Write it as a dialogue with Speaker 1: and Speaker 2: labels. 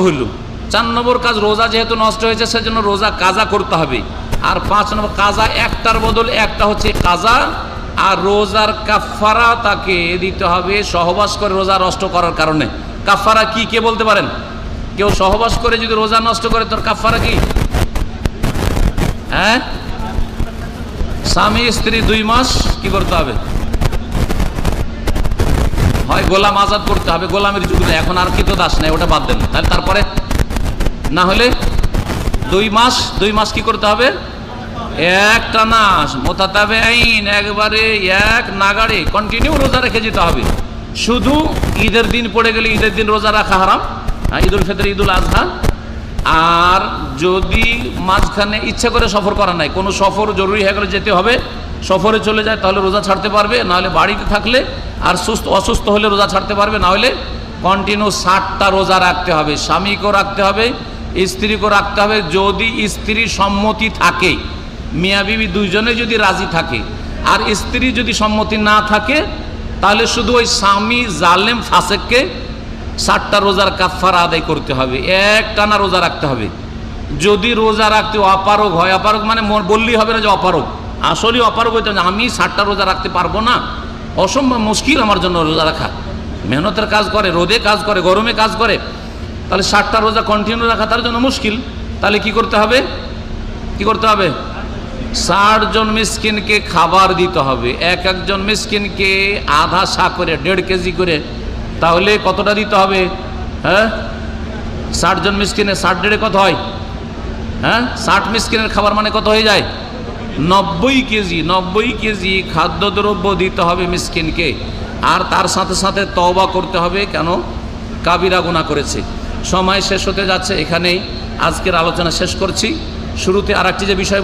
Speaker 1: হইল। 4 নম্বর কাজ, রোজা যেহেতু নষ্ট হয়েছে সেজন্য রোজা কাজা করতে হবে। আর 5 নম্বর কাজা, একটার বদলে একটা হচ্ছে কাজা, আর রোজার কাফারা তাকে দিতে হবে সহবাস করে রোজা নষ্ট করার কারণে। কাফারা কি কে বলতে পারেন? কেউ সহবাস করে যদি রোজা নষ্ট করে তোর কাফারা কি? হ্যাঁ, স্বামী স্ত্রী 2 মাস কি করতে হবে? হয় গোলাম আজাদ করতে হবে, গোলামের যুগ নেই এখন, আর কি তো দাস নেই, ওটা বাদ দেন। তাহলে তারপরে না হলে 2 মাস কি করতে হবে? একটানা মোতাতাবিঈন, একবারে এক নাগাড়ে কন্টিনিউ রোজা রেখে যেতে হবে। শুধু ঈদের দিন পড়ে গেলে ঈদের দিন রোজা রাখা হারাম, ঈদুল ফিতর, ঈদুল আজহা। আর যদি মাঝখানে ইচ্ছা করে সফর করা নাই, কোনো সফর জরুরি হয়ে গেলে যেতে হবে, সফরে চলে যায় তাহলে রোজা ছাড়তে পারবে, না হলে বাড়িতে থাকলে আর অসুস্থ হলে রোজা ছাড়তে পারবে, না হলে কন্টিনিউ 60টা রোজা রাখতে হবে। স্বামীকেও রাখতে হবে, স্ত্রীকেও রাখতে হবে, যদি স্ত্রীর সম্মতি থাকে, মিয়া বিবি দুইজনে যদি রাজি থাকে। আর স্ত্রী যদি সম্মতি না থাকে তাহলে শুধু ওই স্বামী জালেম ফাসেককে 60টা রোজার কাফারা আদায় করতে হবে, একটানা রোজা রাখতে হবে। যদি রোজা রাখতে অপারগ হয়, অপারগ মানে বললেই হবে না যে অপারগ, আসলে অপারগ হইতে হবে, আমি 60টা রোজা রাখতে পারবো না, অসম্ভব মুশকিল আমার জন্য রোজা রাখা, মেহনতের কাজ করে, রোদে কাজ করে, গরমে কাজ করে, তাহলে 60টা রোজা কন্টিনিউ রাখা তার জন্য মুশকিল। তাহলে কি করতে হবে? 60 জন মিসকিনকে খাবার দিতে হবে, এক একজন মিসকিনকে আধা সা করে 1.5 কেজি করে। তাহলে কতটা দিতে হবে? হ্যাঁ, 60 জন মিসকিনে 60 কত হয়? হ্যাঁ, 60 মিসকিনের খাবার মানে কত হয়ে যায়? 90 কেজি। 90 কেজি খাদ্যদ্রব্য দিতে হবে মিসকিনকে। আর তার সাথে সাথে তওবা করতে হবে, কেন? কাবিরা গুনাহ করেছে। সময় শেষ হতে যাচ্ছে, এখানেই আজকের আলোচনা শেষ করছি। শুরুতে আরেকটি যে বিষয়